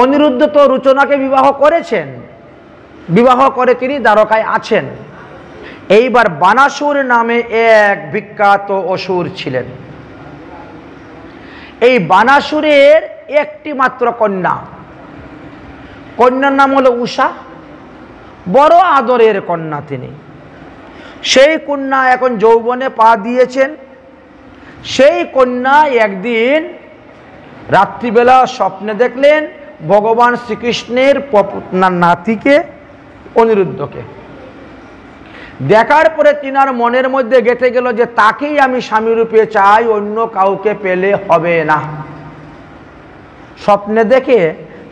অনিরুদ্ধ তো রুচনাকে বিবাহ করেছেন, বিবাহ করে তিনি দ্বারকায় আছেন। এইবার বানাসুর নামে এক বিখ্যাত অসুর ছিলেন। এই বানাসুরের একটি মাত্র কন্যা, কন্যার নাম হলো উষা, বড় আদরের কন্যা তিনি। সেই কন্যা এখন যৌবনে পা দিয়েছেন। সেই কন্যা একদিন রাত্রিবেলা স্বপ্নে দেখলেন ভগবান শ্রীকৃষ্ণের নাতিকে অনিরুদ্ধকে। দেখার পরে তিনার মনের মধ্যে গেঁথে গেল যে তাকেই আমি স্বামীরূপে চাই, অন্য কাউকে পেলে হবে না। স্বপ্নে দেখে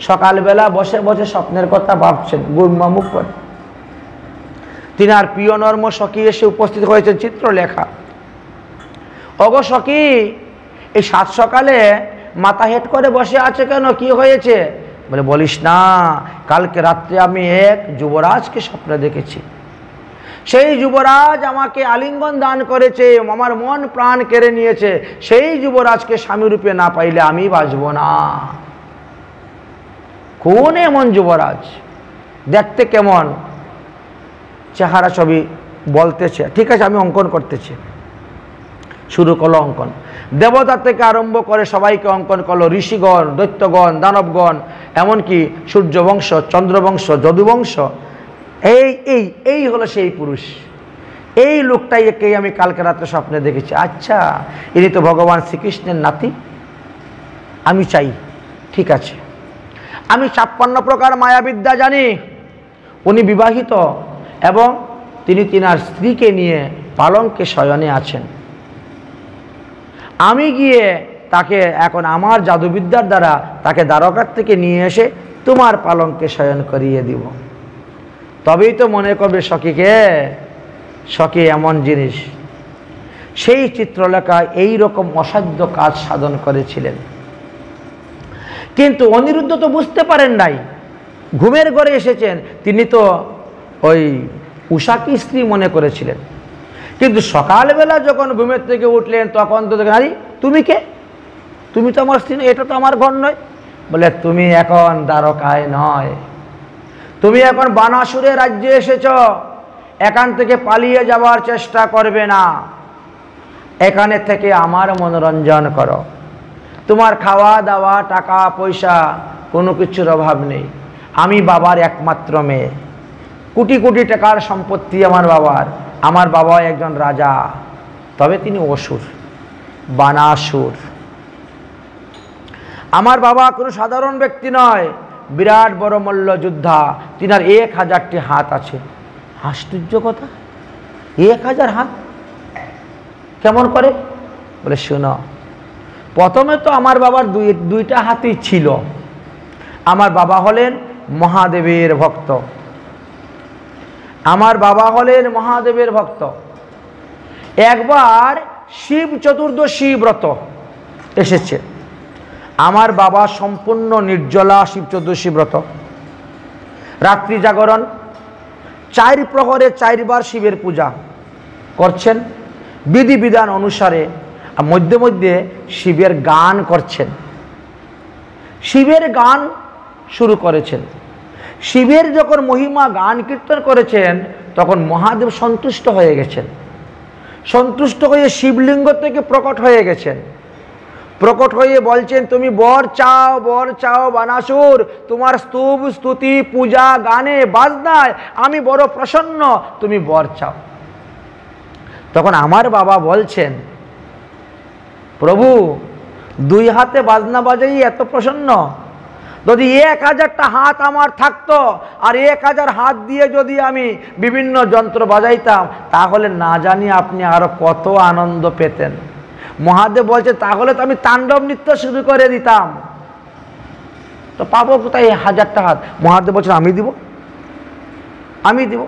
সকালবেলা বসে বসে স্বপ্নের কথা ভাবছেন, গুরমামুখ করে। তিনার প্রিয় নর্ম সখী এসে উপস্থিত হয়েছেন চিত্রলেখা। অগো সখী, এই সাত সকালে মাথা হেট করে বসে আছে কেন, কি হয়েছে? বলে, বলিস না, কালকে রাত্রে আমি এক যুবরাজকে স্বপ্নে দেখেছি। সেই যুবরাজ আমাকে আলিঙ্গন দান করেছে, আমার মন প্রাণ কেড়ে নিয়েছে। সেই যুবরাজকে স্বামীরূপে না পাইলে আমি বাঁচব না। কোন এমন যুবরাজ, দেখতে কেমন, চেহারা ছবি বলতেছে। ঠিক আছে, আমি অঙ্কন করতেছি। শুরু করলো অঙ্কন। দেবতা থেকে আরম্ভ করে সবাইকে অঙ্কন করলো, ঋষিগণ, দৈত্যগণ, দানবগণ, এমনকি সূর্যবংশ, চন্দ্রবংশ, যদুবংশ। এই এই এই হলো সেই পুরুষ। এই লোকটাই একেই আমি কালকে রাত্রে স্বপ্নে দেখেছি। আচ্ছা, ইনি তো ভগবান শ্রীকৃষ্ণের নাতি, আমি চাই। ঠিক আছে, আমি 56 প্রকার মায়াবিদ্যা জানি। উনি বিবাহিত এবং তিনি তিনার স্ত্রীকে নিয়ে পালঙ্কে শয়নে আছেন। আমি গিয়ে তাকে এখন আমার জাদুবিদ্যার দ্বারা তাকে দ্বারকার থেকে নিয়ে এসে তোমার পালঙ্কে শয়ন করিয়ে দিব। তবেই তো মনে করবে সখীকে, সখী এমন জিনিস। সেই চিত্রলেখা এই রকম অসাধ্য কাজ সাধন করেছিলেন। কিন্তু অনিরুদ্ধ তো বুঝতে পারেন নাই, ঘুমের ঘরে এসেছেন। তিনি তো ওই উষাকে স্ত্রী মনে করেছিলেন। কিন্তু সকালবেলা যখন ঘুমের থেকে উঠলেন তখন তো দেখেন, আরে তুমি কে? তুমি তো আমার স্ত্রী, এটা তো আমার ঘর নয়। বলে, তুমি এখন দ্বারকায় নয়, তুমি এখন বানাসুরের রাজ্যে এসেছ। এখান থেকে পালিয়ে যাওয়ার চেষ্টা করবে না, এখানে থেকে আমার মনোরঞ্জন করো। তোমার খাওয়া দাওয়া, টাকা পয়সা কোনো কিছুর অভাব নেই। আমি বাবার একমাত্র মেয়ে, কোটি কোটি টাকার সম্পত্তি আমার বাবার। আমার বাবা একজন রাজা, তবে তিনি অসুর, বানাসুর। আমার বাবা কোনো সাধারণ ব্যক্তি নয়, বিরাট বড় মল্ল যোদ্ধা। তিনার 1000টি হাত আছে। আশ্চর্য কথা, 1000 হাত কেমন করে? বলে, শোনো, প্রথমে তো আমার বাবার দুইটা হাতই ছিল। আমার বাবা হলেন মহাদেবের ভক্ত, আমার বাবা হলেন মহাদেবের ভক্ত। একবার শিব চতুর্দশী ব্রত এসেছে। আমার বাবা সম্পূর্ণ নির্জলা শিব চতুর্দশী ব্রত, রাত্রি জাগরণ, 4 প্রহরে 4 বার শিবের পূজা করছেন বিধিবিধান অনুসারে। আর মধ্যে মধ্যে শিবের গান করছেন, শিবের গান শুরু করেছেন। শিবের যখন মহিমা গান কীর্তন করেছেন তখন মহাদেব সন্তুষ্ট হয়ে গেছেন। সন্তুষ্ট হয়ে শিবলিঙ্গ থেকে প্রকট হয়ে গেছেন। প্রকট হয়ে বলছেন, তুমি বর চাও, বর চাও বানাসুর। তোমার স্তব স্তুতি পূজা গানে বাজনায় আমি বড় প্রসন্ন, তুমি বর চাও। তখন আমার বাবা বলছেন, প্রভু, 2 হাতে বাজনা বাজাই এত প্রসন্ন? যদি 1000টা হাত আমার থাকতো আর 1000 হাত দিয়ে যদি আমি বিভিন্ন যন্ত্র বাজাইতাম, তাহলে না জানি আপনি আরো কত আনন্দ পেতেন। মহাদেব বলছে, তাহলে তো আমি তাণ্ডব নৃত্য শুরু করে দিতাম। তো পাবো কোথায় 1000টা হাত? মহাদেব বলছেন, আমি দিব, আমি দিব।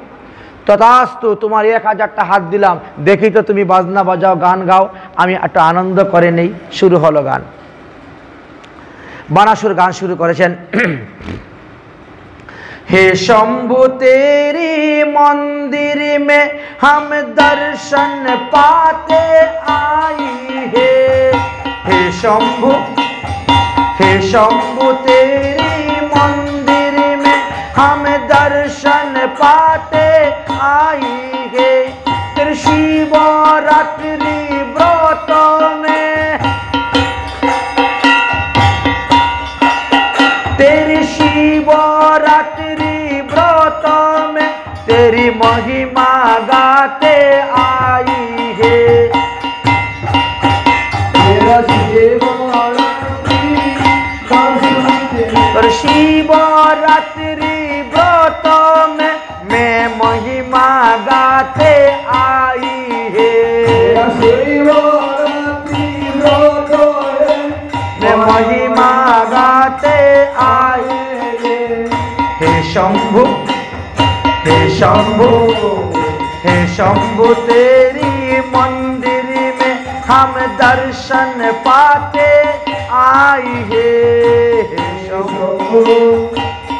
তথাস্তু, তোমার 1000টা হাত দিলাম। দেখি তো তুমি বাজনা বাজাও, গান গাও, আমি একটা আনন্দ করে নেই। শুরু হলো গান। বানাসুর গান শুরু করেছেন। हे शंभु तेरी मंदिर में हम दर्शन पाते आई है। हे शंभु तेरी हम दर्शन पाते आएंगे तेरे शिवरात्रि व्रत में, तेरी शिवरात्रि व्रत में तेरी महिमा गाते आई है। और शिवरात्रि व्रत में मैं महिमा गाते आई है। शिवरात्रि व्रत में महिमा गाते आई है। हे शंभु, हे शंभु, हे शंभु तेरी मंदिर में हम दर्शन पाते आई है। हे शंभु,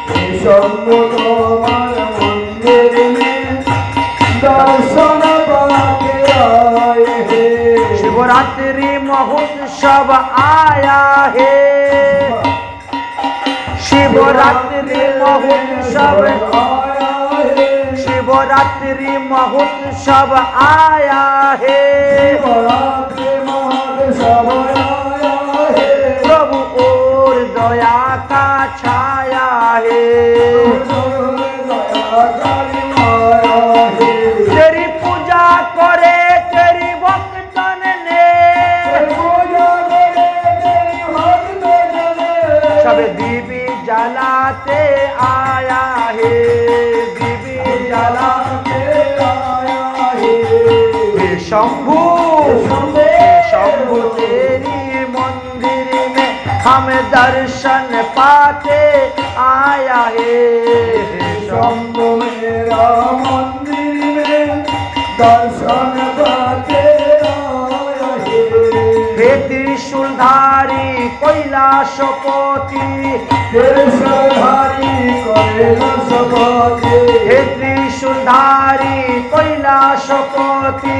हे शंभु तुम्हार मंदिर में दर्शन पाते आए हैं। शिवरात्रि महोत्सव आया है, शिवरात्रि महोत्सव आया है, शिवरात्रि महोत्सव आया है, शिवरात्रि महोत्सव आया है। प्रभु और दया का छाया है, तेरी पूजा करे तेरी भक्तन ने, सब दीवी जलाते आया है, दीवी जलाते आया है। हे शंभु, हे शंभु तेरी मंदिर में हम दर्शन पाते आया है। हे शंभु मेरा मंदिर में दर्शन पाते आया है। हे त्रिशूलधारी कैलाशपति, त्रिशूलधारी कैलाशपति, हे त्रिशूलधारी कैलाशपति,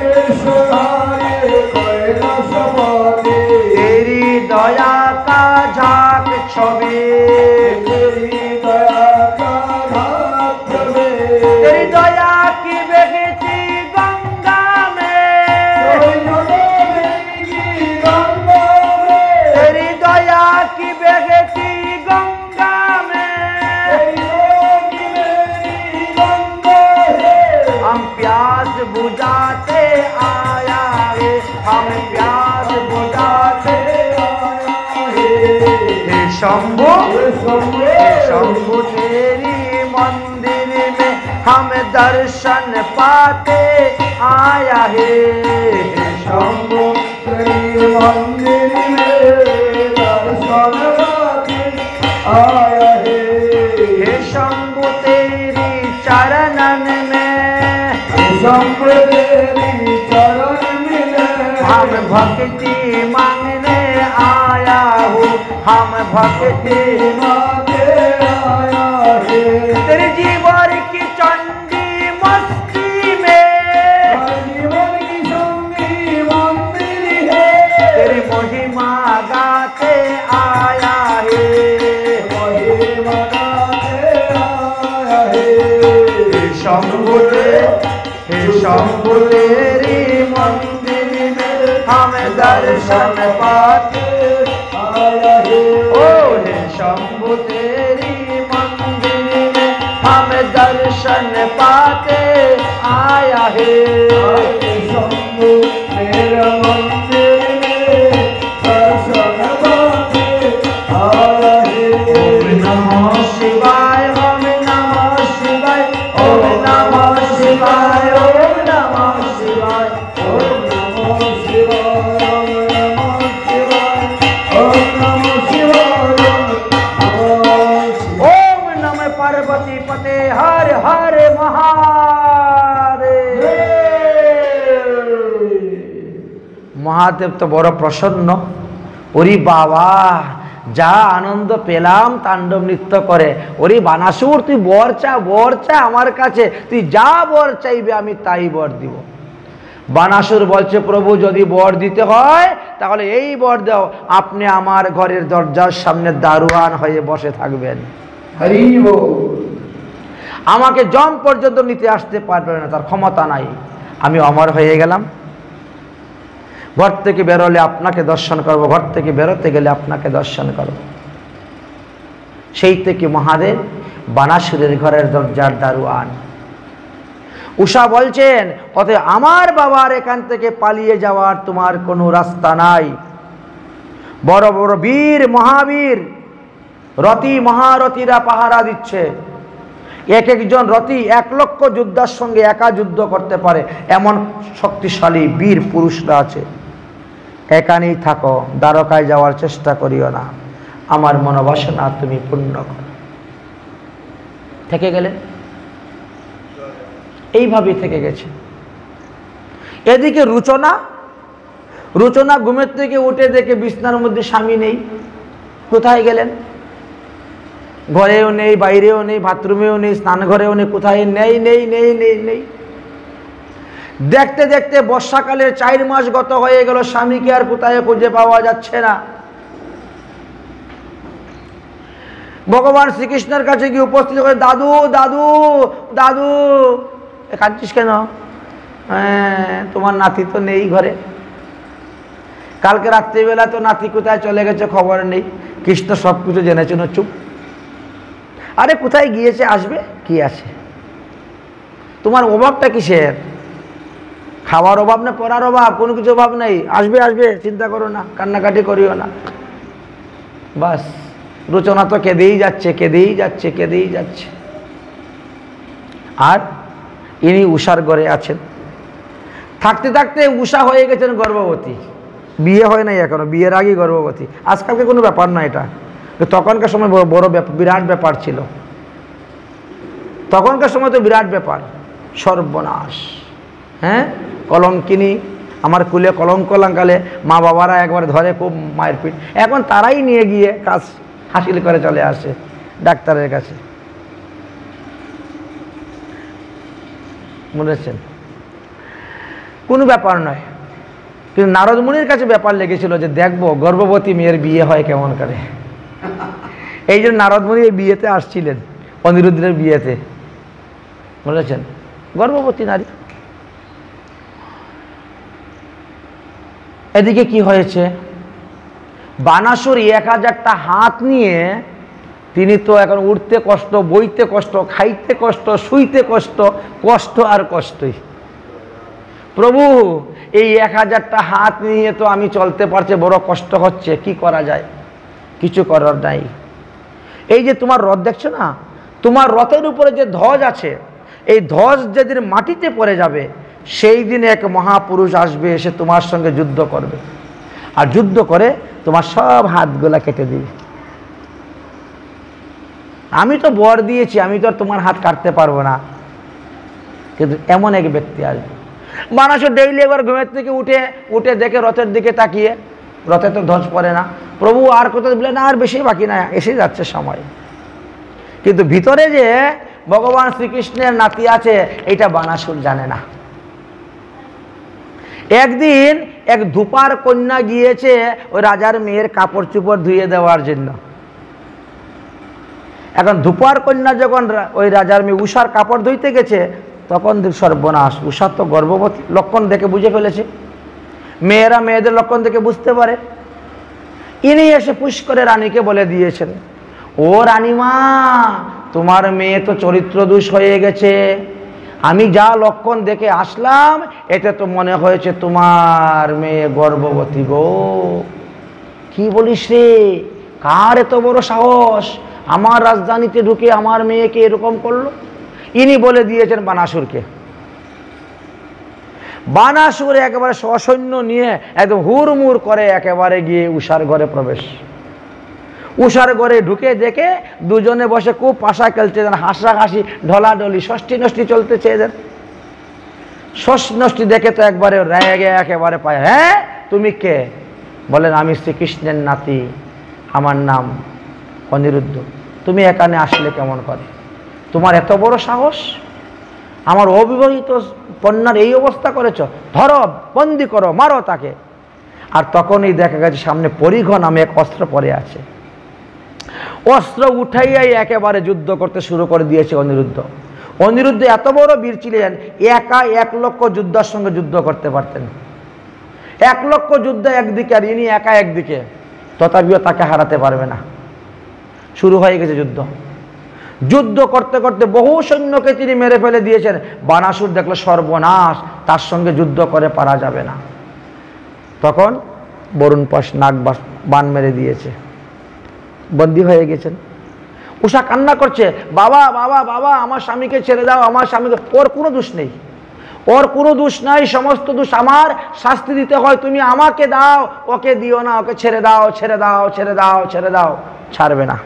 त्रिशूलधारी कैलाशपति। तेरी दया का झाक छवि, तेरी दया का झाक छवि, तेरी दया की बहती गंगा में, तेरी दया की बहती गंगा में हम प्यास बुझाते आया है, हम प्यास बुझाते आया है। हे शंभु, हे शंभु तेरी मंदिर में हम दर्शन पाते आया है। हे शंभु तेरी मंदिर में दर्शन पाते आया है। हे शंभु तेरी चरणन में, शंभु तेरी चरण में हम भक्ति मांगने आया हूँ, हम भक्ति मांगने आया है। तेरे जीवन की चंडी मस्ती में, जीवन की चंडी मंदिर है, तेरी महिमा गाते आया है, महिमा गाते आया है। शंभु हे शंभु तेरी मंदिर में हम दर्शन पाते आया है। ओ हे शंभु तेरी मंदिर में हम दर्शन पाते आया है। शंभु तेरा मंदिर में दर्शन पाते आया है। ओम नमः शिवाय, ओम नमः शिवाय, ओम नमः शिवाय, ओम नमः शिवाय, ओम नमः शिवाय, ओम नमः शिवाय, ओम नमः पार्वती पते हर हर महादेव। महादेव तो बड़ प्रसन्न। ओरी बाबा যা আনন্দ পেলাম তাণ্ডব নৃত্য করে। ওরে বানাসুর তুই বর চা আমার কাছে, তুই যা বর চাইবে আমি তাই বর দিব। বানাসুর বলছে প্রভু যদি বর দিতে হয় তাহলে এই বর দাও, আপনি আমার ঘরের দরজার সামনে দারোয়ান হয়ে বসে থাকবেন। হরি বল। আমাকে যম পর্যন্ত নিতে আসতে পারবে না, তার ক্ষমতা নাই। আমি অমর হয়ে গেলাম। ঘর থেকে বেরোলে আপনাকে দর্শন করব, ঘর থেকে বেরোতে গেলে আপনাকে দর্শন করব। সেই থেকে মহাদেব বানাসুরের ঘরের দরজার দারোয়ান। উষা বলছেন, অতএব আমার বাবার এখান থেকে পালিয়ে যাওয়ার তোমার কোনো রাস্তা নাই। বড় বড় বীর মহাবীর রতি মহারথীরা পাহারা দিচ্ছে। এক একজন রতি 1 লক্ষ যোদ্ধার সঙ্গে একা যুদ্ধ করতে পারে, এমন শক্তিশালী বীর পুরুষরা আছে। এখানেই থাকো, দ্বারকায় যাওয়ার চেষ্টা করিও না, আমার মনোবাসনা তুমি পূর্ণ করো। থেকে গেলেন, এইভাবেই থেকে গেছে। এদিকে রুচনা ঘুমের থেকে উঠে দেখে বিছনার মধ্যে স্বামী নেই। কোথায় গেলেন? ঘরেও নেই, বাইরেও নেই, বাথরুমেও নেই, স্নান ঘরেও নেই, কোথায় নেই নেই নেই নেই নেই। দেখতে দেখতে বর্ষাকালের 4 মাস গত হয়ে গেল, স্বামীকে আর কোথায় খুঁজে পাওয়া যাচ্ছে না। ভগবান শ্রীকৃষ্ণের কাছে গিয়ে উপস্থিত করে, দাদু দাদু দাদু। কাঁদছিস কেন? তোমার নাতি তো নেই ঘরে। কালকে রাত্রিবেলা তো নাতি কোথায় চলে গেছে খবর নেই। কৃষ্ণ সব কিছু জেনেছিল, চুপ। আরে কোথায় গিয়েছে, আসবে, কি আছে? তোমার অভাবটা কিসের? খাওয়ার অভাব না পড়ার অভাব? কোনো কিছু অভাব নেই, আসবে আসবে, চিন্তা করো না, কান্নাকাটি করিও না। বাস, রচনা তো কেঁদেই যাচ্ছে কেঁদেই যাচ্ছে কেঁদেই যাচ্ছে। আর ইনি উষার ঘরে আছেন। থাকতে থাকতে উষা হয়ে গেছেন গর্ভবতী। বিয়ে হয় নাই এখনো, বিয়ের আগেই গর্ভবতী। আজকালকে কোনো ব্যাপার না এটা, তখনকার সময় বড় বিরাট ব্যাপার ছিল। তখনকার সময় তো বিরাট ব্যাপার। সর্বনাশ, হ্যাঁ, কলঙ্কিনী, আমার কুলে কলঙ্ক লাগালে মা বাবারা একবার ধরে খুব মায়ের পিঠ। এখন তারাই নিয়ে গিয়ে কাজ হাসিল করে চলে আসে ডাক্তারের কাছে, বুঝেছেন? কোনো ব্যাপার নয়। কিন্তু নারদ মুনির কাছে ব্যাপার লেগেছিল যে দেখবো গর্ভবতী মেয়ের বিয়ে হয় কেমন করে। এই জন্য নারদ মুনি এই বিয়েতে আসছিলেন, অনিরুদ্ধের বিয়েতে, বুঝেছেন? গর্ভবতী নারী। এদিকে কি হয়েছে? বানাসুর 1000টা হাত নিয়ে, তিনি তো এখন উঠতে কষ্ট, বইতে কষ্ট, খাইতে কষ্ট, শুইতে কষ্ট, কষ্ট আর কষ্টই। প্রভু, এই 1000টা হাত নিয়ে তো আমি চলতে পারছি, বড় কষ্ট হচ্ছে, কি করা যায়? কিছু করার নাই। এই যে তোমার রথ দেখছো না, তোমার রথের উপরে যে ধ্বজ আছে, এই ধ্বজ যেদিন মাটিতে পড়ে যাবে, সেই দিন এক মহাপুরুষ আসবে, এসে তোমার সঙ্গে যুদ্ধ করবে, আর যুদ্ধ করে তোমার সব হাতগুলা কেটে দিবে। আমি তো বর দিয়েছি, আমি তো আর তোমার হাত কাটতে পারবো না, কিন্তু এমন এক ব্যক্তি আসবে। বানাসুর ডেইলি একবার ঘুমের থেকে উঠে দেখে রথের দিকে তাকিয়ে, রথে তো ধ্বজ পড়ে না। প্রভু আর কোথাও বলে না, আর বেশি বাকি না, এসে যাচ্ছে সময়। কিন্তু ভিতরে যে ভগবান শ্রীকৃষ্ণের নাতি আছে, এটা বানাসুর জানে না। একদিন এক ধূপার কন্যা গিয়েছে ওই রাজার মেয়ের কাপড় চোপড় ধুয়ে দেওয়ার জন্য। এখন ধূপার কন্যা যখন ওই রাজার মেয়ে উষার কাপড় ধুইতে গেছে, তখন সর্বনাশ, উষা তো গর্ভবতী, লক্ষণ দেখে বুঝে ফেলেছে। মেয়েরা মেয়েদের লক্ষণ দেখে বুঝতে পারে। ইনি এসে পুশ করে রানীকে বলে দিয়েছেন, ও রানীমা, তোমার মেয়ে তো চরিত্র দোষ হয়ে গেছে। আমি যা লক্ষণ দেখে আসলাম, এতে তো মনে হয়েছে তোমার মেয়ে গর্ভবতী গো। কি বলিস রে? কার এত বড় সাহস আমার রাজধানীতে ঢুকে আমার মেয়েকে এরকম করলো? ইনি বলে দিয়েছেন বানাসুরকে। বানাসুর একেবারে সসৈন্য নিয়ে একদম হুড়মুড় করে একেবারে গিয়ে উষার ঘরে প্রবেশ। উষার ঘরে ঢুকে দেখে দুজনে বসে খুব পাশা খেলছে, হাসাহাসি, ঢলাঢলি, ষষ্ঠী নষ্টি চলতেছে এদের। ষষ্ঠী নষ্টি দেখে তো একবারে রেগে একেবারে পায়। হ্যাঁ, তুমি কে? বলেন, আমি শ্রীকৃষ্ণের নাতি, আমার নাম অনিরুদ্ধ। তুমি এখানে আসলে কেমন করে? তোমার এত বড় সাহস, আমার অবিবাহিত কন্যার এই অবস্থা করেছ? ধরো, বন্দি করো, মারো তাকে। আর তখনই দেখা গেছে সামনে পরিঘ নামে এক অস্ত্র পড়ে আছে। অস্ত্র উঠাইয়াই একেবারে যুদ্ধ করতে শুরু করে দিয়েছে অনিরুদ্ধ। অনিরুদ্ধ এত বড় বীর ছিলেন, একা 1 লক্ষ যোদ্ধার সঙ্গে যুদ্ধ করতে পারতেন। 1 লক্ষ যুদ্ধ একদিকে আর ইনি একা একদিকে, তথাপিও তাকে হারাতে পারবে না। শুরু হয়ে গেছে যুদ্ধ। যুদ্ধ করতে করতে বহু সৈন্যকে তিনি মেরে ফেলে দিয়েছেন। বানাসুর দেখলো সর্বনাশ, তার সঙ্গে যুদ্ধ করে পারা যাবে না। তখন বরুণ পাশ নাগ বান মেরে দিয়েছে, বন্দী হয়ে গেছেন। উষা কান্না করছে, বাবা বাবা বাবা আমার স্বামীকে ছেড়ে দাও, আমার স্বামীকে। ওর কোনো দোষ নেই, ওর কোনো দোষ নাই, সমস্ত দোষ আমার, শাস্তি দিতে হয় তুমি আমাকে দাও, ওকে দিও না, ওকে ছেড়ে দাও ছেড়ে দাও ছেড়ে দাও ছেড়ে দাও। ছাড়বে না,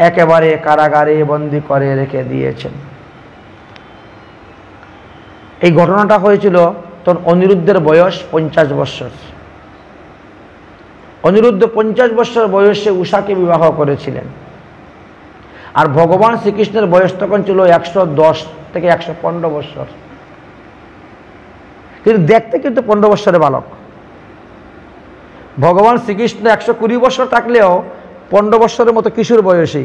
একেবারে কারাগারে বন্দী করে রেখে দিয়েছেন। এই ঘটনাটা হয়েছিল তখন অনিরুদ্ধের বয়স 50 বছর। অনিরুদ্ধ 50 বছর বয়সে উষাকে বিবাহ করেছিলেন। আর ভগবান শ্রীকৃষ্ণের বয়স তখন ছিল 110 থেকে 115 বছর, কিন্তু দেখতে কিন্তু 15 বছরের বালক। ভগবান শ্রীকৃষ্ণ 120 বছর থাকলেও 15 বছরের মতো কিশোর বয়সী,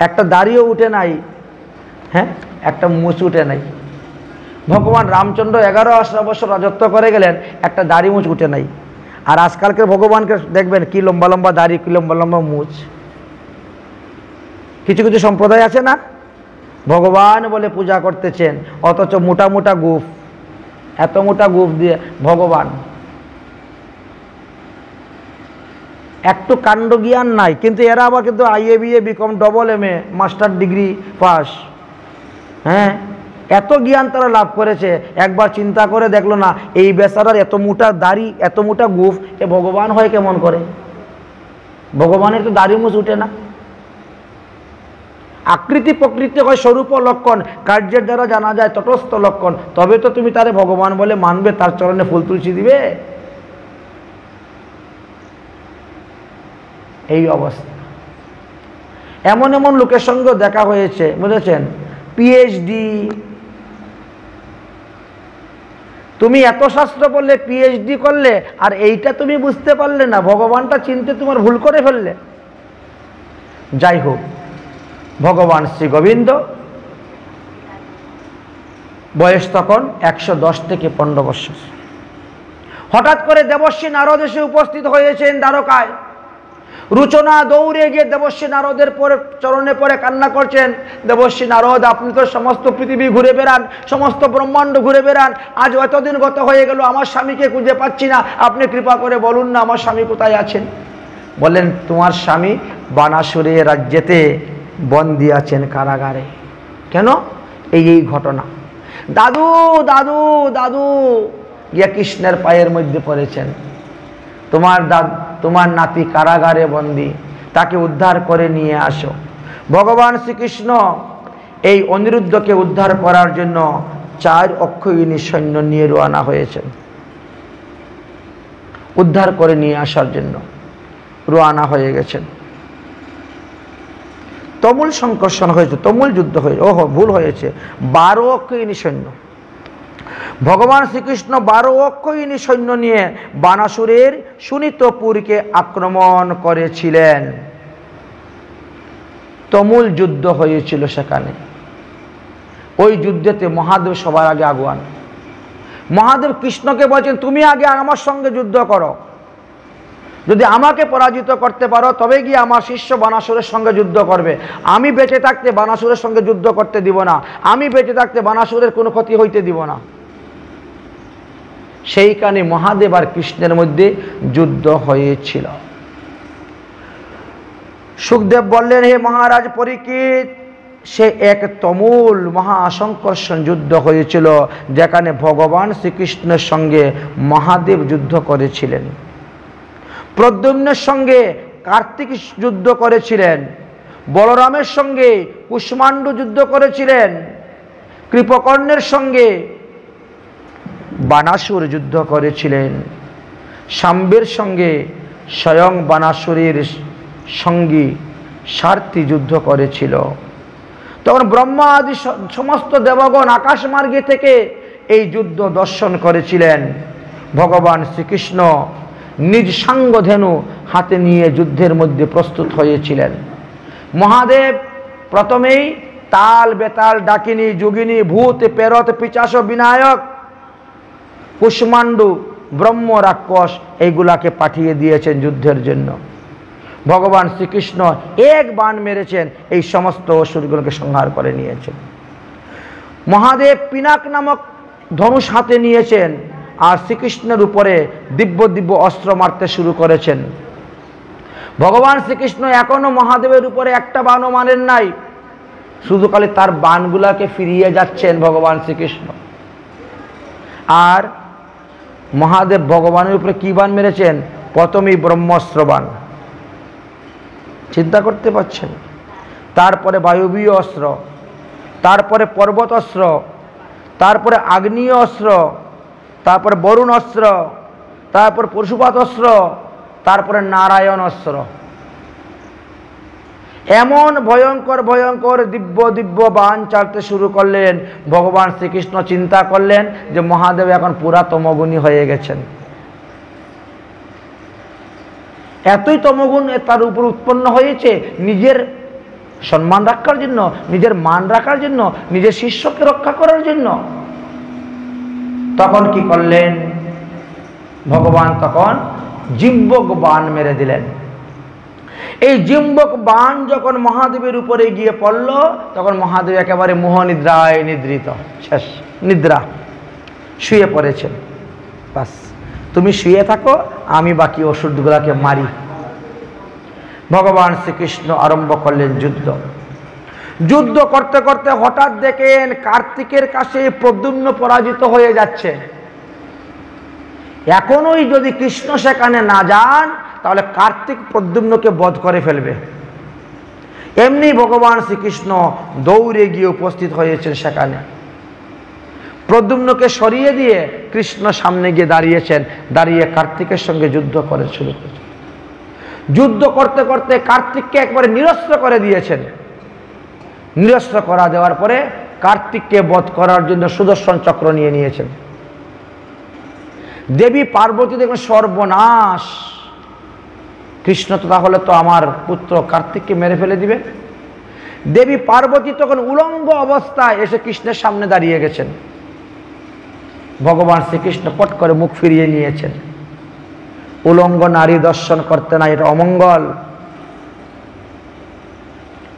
একটা দাড়িও উঠে নাই, হ্যাঁ, একটা মুছ উঠে নাই। ভগবান রামচন্দ্র 11-18 বছর রাজত্ব করে গেলেন, একটা দাড়ি মুছ উঠে নাই। আর আজকালকার ভগবানকে দেখবেন কি লম্বা লম্বা দাড়ি, কি লম্বা লম্বা মুছ। কিছু কিছু সম্প্রদায় আছে না, ভগবান বলে পূজা করতেছেন, অথচ মোটা মোটা গোঁফ, এত মোটা গোঁফ দিয়ে ভগবান। একটু কাণ্ড জ্ঞান নাই, কিন্তু এরা আবার কিন্তু IA BA BCom AA master degree pass. হ্যাঁ, এত জ্ঞান তারা লাভ করেছে, একবার চিন্তা করে দেখলো না এই বেচারার এত মোটা দাড়ি, এত মোটা গোঁফ, এ ভগবান হয় কেমন করে? ভগবানের তো দাড়ি মুছ উঠে না। আকৃতি প্রকৃতি হয় স্বরূপ লক্ষণ, কার্যের দ্বারা জানা যায় তটস্থ লক্ষণ। তবে তো তুমি তারে ভগবান বলে মানবে, তার চরণে ফুল তুলসী দিবে। এই অবস্থা। এমন এমন লোকের সঙ্গে দেখা হয়েছে, বুঝেছেন, PhD। তুমি এত শাস্ত্র বললে, PhD করলে, আর এইটা তুমি বুঝতে পারলে না, ভগবানটা চিনতে তোমার ভুল করে ফেললে। যাই হোক, ভগবান শ্রী গোবিন্দ বয়স তখন 110 থেকে 15 বছর। হঠাৎ করে দেবর্ষী নারদ এসে উপস্থিত হয়েছেন দ্বারকায়। রুচনা দৌড়ে গিয়ে দেবর্ষী নারদের পরে চরণে পড়ে কান্না করছেন, দেবর্ষী নারদ, আপনি তো সমস্ত পৃথিবী ঘুরে বেড়ান, সমস্ত ব্রহ্মাণ্ড ঘুরে বেড়ান, আজ এতদিন গত হয়ে গেল, আমার স্বামীকে খুঁজে পাচ্ছি না, আপনি কৃপা করে বলুন না আমার স্বামী কোথায় আছেন। বললেন, তোমার স্বামী বানাসুরের রাজ্যেতে বন্দী আছেন কারাগারে। কেন? এই ঘটনা। দাদু দাদু দাদু গিয়া কৃষ্ণের পায়ের মধ্যে পড়েছেন, তোমার নাতি কারাগারে বন্দী, তাকে উদ্ধার করে নিয়ে আসো। ভগবান শ্রীকৃষ্ণ এই অনিরুদ্ধকে উদ্ধার করার জন্য 4 অক্ষয়িনী সৈন্য নিয়ে রওনা হয়েছেন। উদ্ধার করে নিয়ে আসার জন্য রওনা হয়ে গেছেন। তুমুল সংঘর্ষণ হয়েছে, তুমুল যুদ্ধ হয়েছে। ওহো, ভুল হয়েছে, 12 অক্ষয়িনী সৈন্য। ভগবান শ্রীকৃষ্ণ 12 অক্ষয়িনী সৈন্য নিয়ে বানাসুরের শোণিতপুরকে আক্রমণ করেছিলেন। তুমুল যুদ্ধ হয়েছিল সেখানে। ওই যুদ্ধেতে মহাদেব সবার আগে আগুয়ান। মহাদেব কৃষ্ণকে বলছেন, তুমি আগে আমার সঙ্গে যুদ্ধ করো, যদি আমাকে পরাজিত করতে পারো তবে গিয়ে আমার শিষ্য বানাসুরের সঙ্গে যুদ্ধ করবে। আমি বেঁচে থাকতে বানাসুরের সঙ্গে যুদ্ধ করতে দিব না, আমি বেঁচে থাকতে বানাসুরের কোনো ক্ষতি হইতে দিব না। সেইখানে মহাদেব আর কৃষ্ণের মধ্যে যুদ্ধ হয়েছিল। সুখদেব বললেন, হে মহারাজ পরীক্ষিত, সে এক তুমুল মহা সংঘর্ষণ যুদ্ধ হয়েছিল, যেখানে ভগবান শ্রীকৃষ্ণের সঙ্গে মহাদেব যুদ্ধ করেছিলেন, প্রদ্যুম্নের সঙ্গে কার্তিক যুদ্ধ করেছিলেন, বলরামের সঙ্গে কুষ্মাণ্ডু যুদ্ধ করেছিলেন, কৃপকর্ণের সঙ্গে বানাসুর যুদ্ধ করেছিলেন, শাম্বের সঙ্গে স্বয়ং বানাসুরের সঙ্গী সারথি যুদ্ধ করেছিল। তখন ব্রহ্মা আদি সমস্ত দেবগণ আকাশমার্গে থেকে এই যুদ্ধ দর্শন করেছিলেন। ভগবান শ্রীকৃষ্ণ নিজ সাঙ্গ ধেনু হাতে নিয়ে যুদ্ধের মধ্যে প্রস্তুত হয়েছিলেন। মহাদেব প্রথমেই তাল বেতাল ডাকিনী যোগিনী ভূত পেরত পিচাস বিনায়ক কুষ্মাণ্ডু ব্রহ্ম রাক্ষস এইগুলাকে পাঠিয়ে দিয়েছেন যুদ্ধের জন্য। ভগবান শ্রীকৃষ্ণ এক বাণ মেরেছেন, এই সমস্ত অসুরগুলোকে সংহার করে নিয়েছেন। মহাদেব পিনাক নামক ধনুষ হাতে নিয়েছেন আর শ্রীকৃষ্ণের উপরে দিব্য দিব্য অস্ত্র মারতে শুরু করেছেন। ভগবান শ্রীকৃষ্ণ এখনো মহাদেবের উপরে একটা বাণও মারেন নাই, শুধু খালি তার বাণগুলাকে ফিরিয়ে যাচ্ছেন ভগবান শ্রীকৃষ্ণ। আর মহাদেব ভগবানের উপরে কি বাণ মেরেছেন? প্রথমেই ব্রহ্মাস্ত্র বাণ, চিন্তা করতে পারছেন? তারপরে বায়বীয় অস্ত্র, তারপরে পর্বত অস্ত্র, তারপরে আগ্নেয় অস্ত্র, তারপরে বরুণ অস্ত্র, তারপর পশুপাত অস্ত্র, তারপরে নারায়ণ অস্ত্র। এমন ভয়ঙ্কর ভয়ঙ্কর দিব্য দিব্য বাণ চালতে শুরু করলেন। ভগবান শ্রীকৃষ্ণ চিন্তা করলেন যে মহাদেব এখন পুরা তমগুণী হয়ে গেছেন। এতই তমগুণ তার উপর উৎপন্ন হয়েছে নিজের সম্মান রক্ষার জন্য, নিজের মান রাখার জন্য, নিজের শিষ্যকে রক্ষা করার জন্য। তখন কি করলেন ভগবান? তখন জিম্বক বাণ মেরে দিলেন। এই জিম্বক বাণ যখন মহাদেবের উপরে গিয়ে পড়ল, তখন মহাদেব একেবারে মোহনিদ্রায় নিদ্রিত, শেষ নিদ্রা, শুয়ে পড়েছেন। বাস, তুমি শুয়ে থাকো, আমি বাকি অসুরগুলাকে মারি। ভগবান শ্রীকৃষ্ণ আরম্ভ করলেন যুদ্ধ। যুদ্ধ করতে করতে হঠাৎ দেখেন কার্তিকের কাছে প্রদ্যুম্ন পরাজিত হয়ে যাচ্ছে। এখনোই যদি কৃষ্ণ সেখানে না যান তাহলে কার্তিক প্রদ্যুম্নকে বধ করে ফেলবে। এমনি ভগবান শ্রীকৃষ্ণ দৌড়ে গিয়ে উপস্থিত হয়েছেন সেখানে। প্রদ্যুম্নকে সরিয়ে দিয়ে কৃষ্ণ সামনে গিয়ে দাঁড়িয়েছেন, দাঁড়িয়ে কার্তিকের সঙ্গে যুদ্ধ করে শুরু করেছেন। যুদ্ধ করতে করতে কার্তিককে একবারে নিরস্ত্র করে দিয়েছেন। নিরস্ত্র করা দেওয়ার পরে কার্তিককে বধ করার জন্য সুদর্শন চক্র নিয়ে নিয়েছেন। দেবী পার্বতী দেখবেন সর্বনাশ, কৃষ্ণ তো তাহলে তো আমার পুত্র কার্তিককে মেরে ফেলে দিবে। দেবী পার্বতী তখন উলঙ্গ অবস্থায় এসে কৃষ্ণের সামনে দাঁড়িয়ে গেছেন। ভগবান শ্রীকৃষ্ণ পট করে মুখ ফিরিয়ে নিয়েছেন। উলঙ্গ নারী দর্শন করতে না, এটা অমঙ্গল।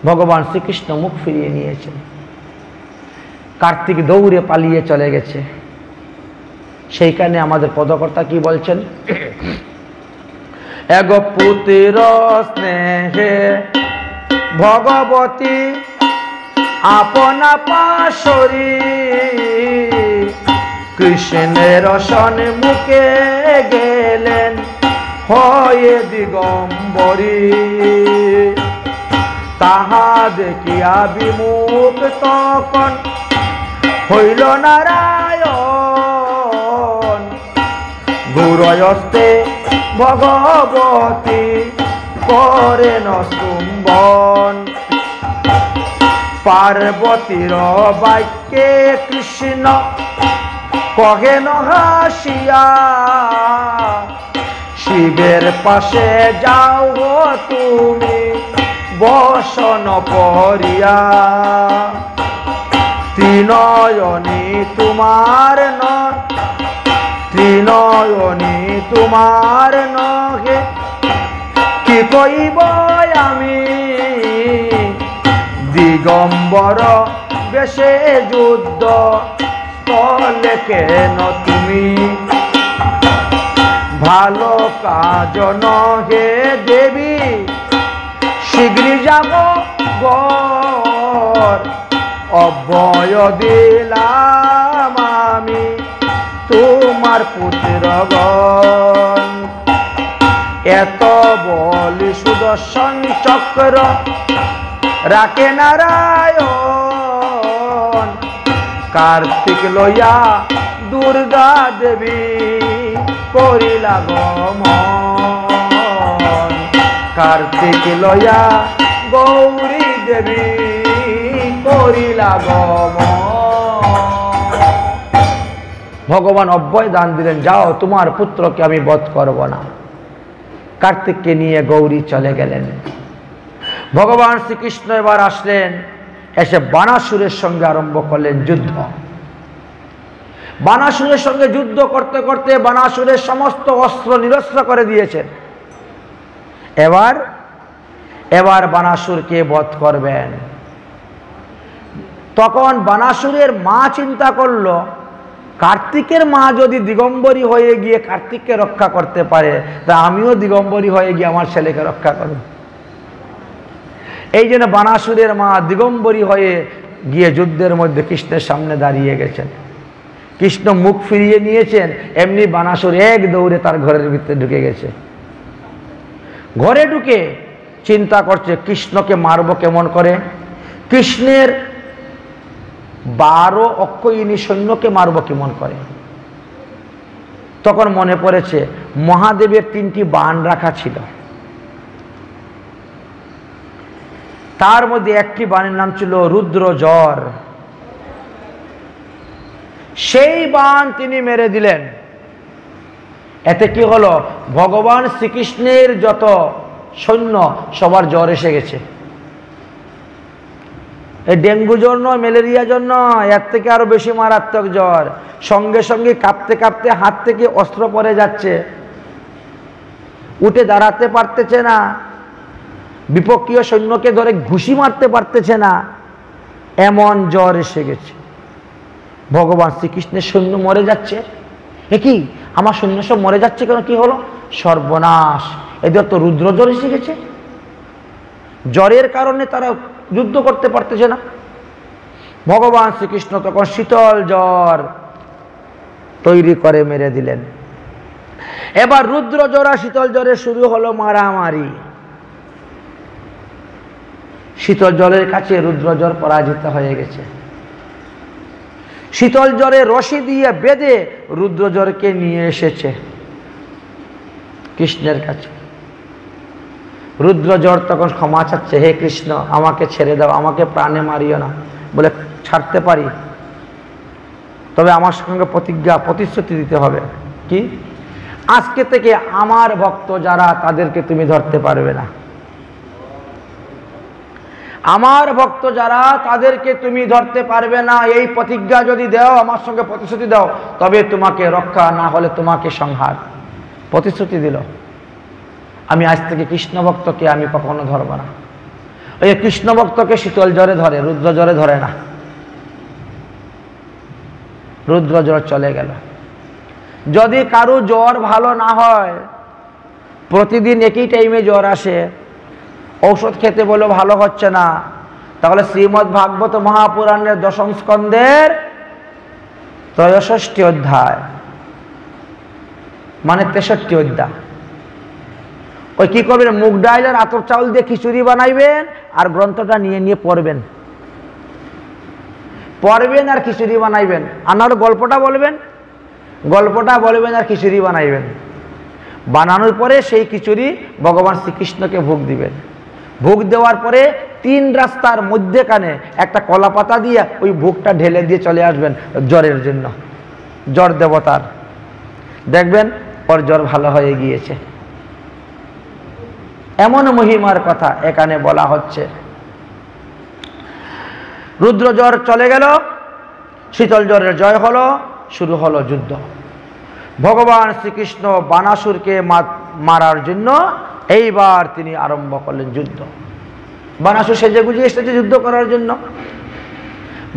ভগবান শ্রীকৃষ্ণ মুখ ফিরিয়ে নিয়েছেন। কার্তিক দৌড়ে পালিয়ে চলে গেছে। সেইখানে আমাদের পদকর্তা কি বলছেন? এগো পুত্র স্নেহে ভগবতী আপনা পাশরি, কৃষ্ণের সন্মুখে গেলেন হয়ে দিগম্বরী। তাহা দেখিয়া বিমুখ তখন হইল নারায়ণ, গুরয়স্তে ভগবতী করেন স্তম্ভন। পার্বতীর বাক্যে কৃষ্ণ কহেন হাসিয়া, শিবের পাশে যাও তুমি বসন করিয়া। ত্রিনয়নী তোমার ত্রিনয়নী তোমার নহে কি কইব আমি, দিগম্বর বেশে যুদ্ধ স্থলে কেন তুমি। ভালো কাজ নহে দেবী শীঘ্র যাব গর, অভয় দিলাম আমি তোমার পুত্রগণ। এত বলি সুদর্শন চক্র রাখে নারায়ণ, কার্তিক লইয়া দুর্গা দেবী করিলা গমন। কার্তিক লইয়া গৌরী দেবী করিলা গমন। ভগবান অভয় দান দিলেন, যাও তোমার পুত্রকে আমি বধ করব না। কার্তিককে নিয়ে গৌরী চলে গেলেন। ভগবান শ্রীকৃষ্ণ এবার আসলেন, এসে বানাসুরের সঙ্গে আরম্ভ করলেন যুদ্ধ। বানাসুরের সঙ্গে যুদ্ধ করতে করতে বানাসুরের সমস্ত অস্ত্র নিরস্ত্র করে দিয়েছেন। এবার বানাসুরকে বধ করবেন। তখন বানাসুরের মা চিন্তা করল, কার্তিকের মা যদি দিগম্বরী হয়ে গিয়ে কার্তিককে রক্ষা করতে পারে, তা আমিও দিগম্বরী হয়ে গিয়ে আমার ছেলেকে রক্ষা করব। এই জন্য বানাসুরের মা দিগম্বরী হয়ে গিয়ে যুদ্ধের মধ্যে কৃষ্ণের সামনে দাঁড়িয়ে গেছেন। কৃষ্ণ মুখ ফিরিয়ে নিয়েছেন, এমনি বানাসুর এক দৌড়ে তার ঘরের ভিতরে ঢুকে গেছে। ঘরে ঢুকে চিন্তা করছে কৃষ্ণকে মারব কেমন করে, কৃষ্ণের 12 অক্ষয়িনী সৈন্যকে মারব কেমন করে। তখন মনে পড়েছে মহাদেবের 3টি বাণ রাখা ছিল, তার মধ্যে একটি বাণের নাম ছিল রুদ্রজ্বর। সেই বাণ তিনি মেরে দিলেন। এতে কি হলো, ভগবান শ্রীকৃষ্ণের যত সৈন্য সবার জ্বর এসে গেছে। এই ডেঙ্গু জ্বর নয়, ম্যালেরিয়া জ্বর নয়, এর থেকে আরো বেশি মারাত্মক জ্বর। সঙ্গে সঙ্গে কাঁপতে কাঁপতে হাত থেকে অস্ত্র পড়ে যাচ্ছে, উঠে দাঁড়াতে পারতেছে না, বিপক্ষীয় সৈন্যকে ধরে ঘুষি মারতে পারতেছে না, এমন জ্বর এসে গেছে। ভগবান শ্রীকৃষ্ণের সৈন্য মরে যাচ্ছে। এ কি, আমার সৈন্য সব মরে যাচ্ছে কেন, কি হলো? সর্বনাশ, এদের তো রুদ্রজ্বর এসে গেছে। জ্বরের কারণে তারা যুদ্ধ করতে পারতেছে না। ভগবান শ্রীকৃষ্ণ তখন শীতল জ্বর তৈরি করে মেরে দিলেন। এবার রুদ্রজ্বর আর শীতল জ্বরে শুরু হলো মারামারি। শীতল জ্বরের কাছে রুদ্রজ্বর পরাজিত হয়ে গেছে। শীতল জ্বরে রশি দিয়ে বেঁধে রুদ্রজ্বরকে নিয়ে এসেছে কৃষ্ণের কাছে। রুদ্রজ্বর তখন ক্ষমা চাচ্ছে, হে কৃষ্ণ, আমাকে ছেড়ে দাও, আমাকে প্রাণে মারিও না। বলে, ছাড়তে পারি, তবে আমার সঙ্গে প্রতিশ্রুতি দিতে হবে। কি? আজকে থেকে আমার ভক্ত যারা, তাদেরকে তুমি ধরতে পারবে না। আমার ভক্ত যারা, তাদেরকে তুমি ধরতে পারবে না। এই প্রতিজ্ঞা যদি দাও, আমার সঙ্গে প্রতিশ্রুতি দাও, তবে তোমাকে রক্ষা, না হলে তোমাকে সংহার। প্রতিশ্রুতি দিল, আমি আজ থেকে কৃষ্ণ ভক্তকে আমি কখনো ধরব না। ওই কৃষ্ণ ভক্তকে শীতল জ্বরে ধরে, রুদ্র জ্বরে ধরে না। রুদ্র জ্বর চলে গেল। যদি কারো জ্বর ভালো না হয়, প্রতিদিন একই টাইমে জ্বর আসে, ঔষধ খেতে বলে ভালো হচ্ছে না, তাহলে শ্রীমদ্ ভাগবত মহাপুরাণের 10ম স্কন্ধের 63 অধ্যায়, মানে 63 অধ্যায়, ওই কি করবেন, মুগ ডাল আর আতপ চাউল দিয়ে খিচুড়ি বানাইবেন আর গ্রন্থটা নিয়ে নিয়ে পড়বেন আর খিচুড়ি বানাইবেন। আর গল্পটা বলবেন আর খিচুড়ি বানাইবেন। বানানোর পরে সেই খিচুড়ি ভগবান শ্রীকৃষ্ণকে ভোগ দিবেন। ভোগ দেওয়ার পরে 3 রাস্তার মধ্যেখানে একটা কলা পাতা দিয়ে ওই ভোগটা ঢেলে দিয়ে চলে আসবেন জ্বরের জন্য, জ্বর দেবতার। দেখবেন ওর জ্বর ভালো হয়ে গিয়েছে। এমন মহিমার কথা এখানে বলা হচ্ছে। রুদ্র জ্বর চলে গেল, শীতল জ্বরের জয় হলো, শুরু হলো যুদ্ধ। ভগবান শ্রীকৃষ্ণ বানাসুরকে মারার জন্য এইবার তিনি আরম্ভ করলেন যুদ্ধ। বানাসুর সেজে গুজে এসেছে যুদ্ধ করার জন্য।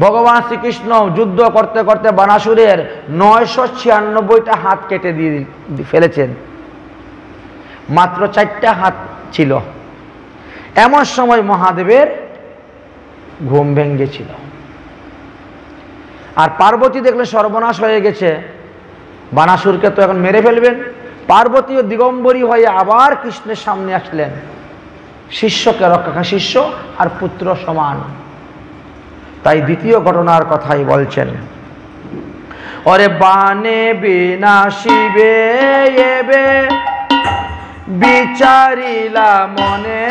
ভগবান শ্রীকৃষ্ণ যুদ্ধ করতে করতে বানাসুরের 996টা হাত কেটে দিয়ে ফেলেছেন, মাত্র 4টা হাত ছিল। এমন সময় মহাদেবের ঘুম ভেঙেছিল। আর পার্বতী দেখলে সর্বনাশ হয়ে গেছে, বানাসুরকে তো এখন মেরে ফেলবেন। পার্বতীও দিগম্বরী হয়ে আবার কৃষ্ণের সামনে আসলেন। শিষ্যকে রক্ষা, শিষ্য আর পুত্র সমান। তাই দ্বিতীয় ঘটনার কথাই বলছেন, ওরে বানে বিনাশিবে এবে বিচারিলা মনে,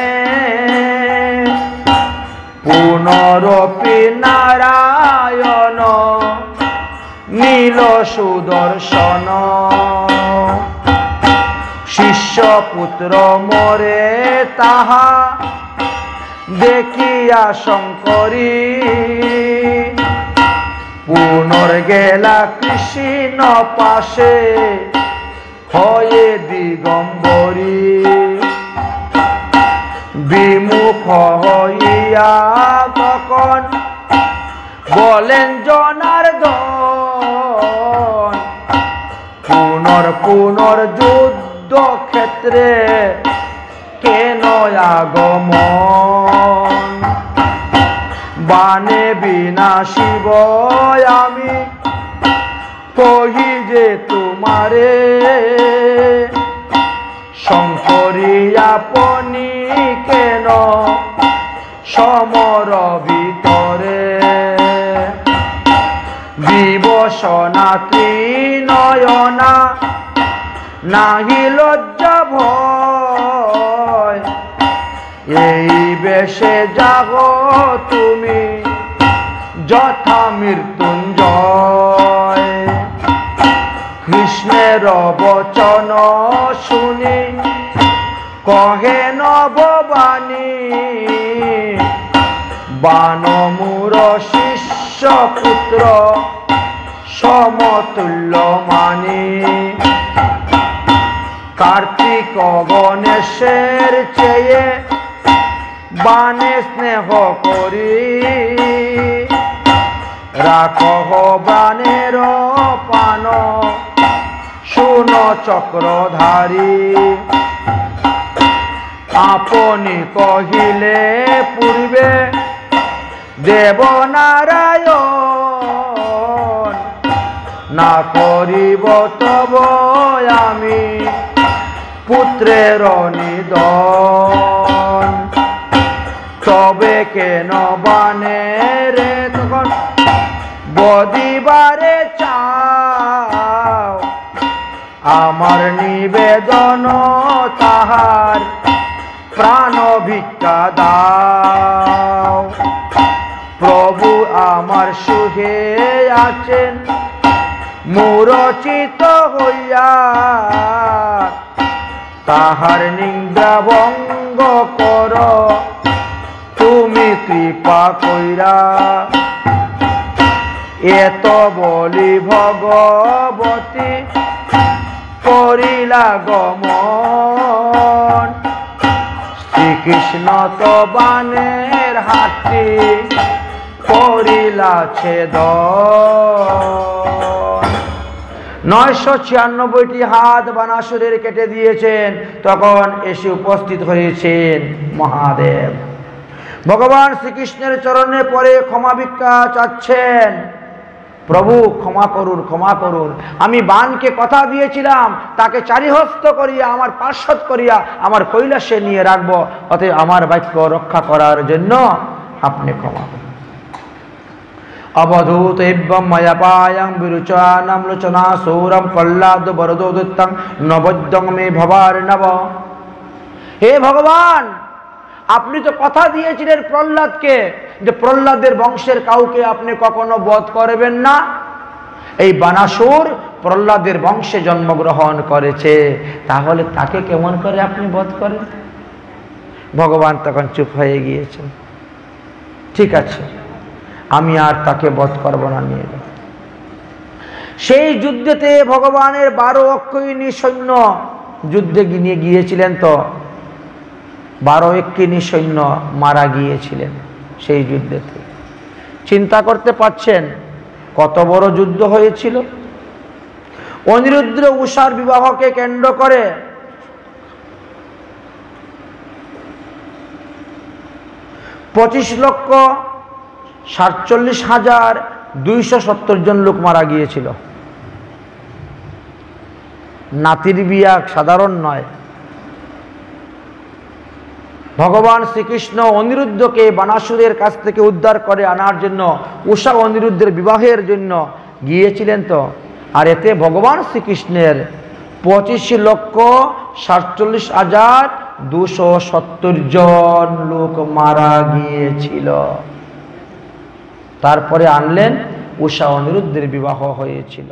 পুনরপি নারায়ণ নীল সুদর্শন, শিষ্য পুত্র মরে তাহা দেখিয়া শঙ্করী পুনর্গেলা কৃষ্ণ পাশে হয়ে দিগম্বরী বিমুখ হইয়া তখন বলেন জনার্দন পুনর যুদ্ধ ক্ষেত্রে কেন আগমন বানে বিনাশিব আমি কহি যে তোমারে শঙ্করী আপনি কেন সমর ভিতরে বিবসনা ত্রিনয়না নাহি লজ্জা ভয় এই বেশে যাগো তুমি যথা মৃত্যুঞ্জয় কৃষ্ণের বচন শুনি কহে নববাণী বানমূর শিষ্য পুত্র সমতুল্য মানি কার্তিক গণেশের চেয়ে বানে স্নেহ করি রাখহ বানের পান শুন চক্রধারী আপনি কহিলে পূর্বে দেবনারায়ণ না করিব তব আমি পুত্রের নিধন তবে কেন বানের তখন বদিবারে চাও আমার নিবেদন তাহার প্রাণ ভিক্ষা দাও প্রভু আমার সুখে আছেন মূরচিত হইয়া তাহার নিন্দা ভঙ্গ কর তুমি কৃপা কইরা এত বলি ভগবতী করিলা গমন শ্রীকৃষ্ণ তো বানের হাতটি করিলা ছেদন 996টি হাত বানাসুরের কেটে দিয়েছেন তখন এসে উপস্থিত হয়েছেন মহাদেব ভগবান শ্রীকৃষ্ণের চরণে পরে ক্ষমা ভিক্ষা চাচ্ছেন প্রভু ক্ষমা করুন ক্ষমা করুন আমি বানকে কথা দিয়েছিলাম তাকে চারিহস্ত করিয়া আমার পার্শ্বদ করিয়া আমার কৈলাসে নিয়ে রাখবো অতএব আমার বাক্য রক্ষা করার জন্য আপনি ক্ষমা করুন অবধূত এবং ময়াপায়ং বিরুচানাম লোচনা সৌরম প্রহ্লাদ বরদোদত্তং নবদ্যং মে ভবার নব হে ভগবান আপনি তো কথা দিয়েছিলেন প্রহ্লাদকে যে প্রহ্লাদের বংশের কাউকে আপনি কখনো বধ করবেন না এই বানাসুর প্রহ্লাদের বংশে জন্মগ্রহণ করেছে তাহলে তাকে কেমন করে আপনি বধ করেন ভগবান তখন চুপ হয়ে গিয়েছেন ঠিক আছে আমি আর তাকে বধ করব না নিয়ে যাব সেই যুদ্ধেতে ভগবানের 12 অক্ষয়িনী সৈন্য যুদ্ধে নিয়ে গিয়েছিলেন তো 12 অক্ষয়িনী সৈন্য মারা গিয়েছিলেন সেই যুদ্ধেতে চিন্তা করতে পারছেন কত বড় যুদ্ধ হয়েছিল অনিরুদ্ধ উষার বিবাহকে কেন্দ্র করে 25,47,270 জন লোক মারা গিয়েছিল নাতির বিয়া সাধারণ নয় ভগবান শ্রীকৃষ্ণ অনিরুদ্ধকে বানাসুরের কাছ থেকে উদ্ধার করে আনার জন্য উষা অনিরুদ্ধের বিবাহের জন্য গিয়েছিলেন তো আর এতে ভগবান শ্রীকৃষ্ণের 25,47,270 জন লোক মারা গিয়েছিল তারপরে আনলেন উষা অনিরুদ্ধের বিবাহ হয়েছিল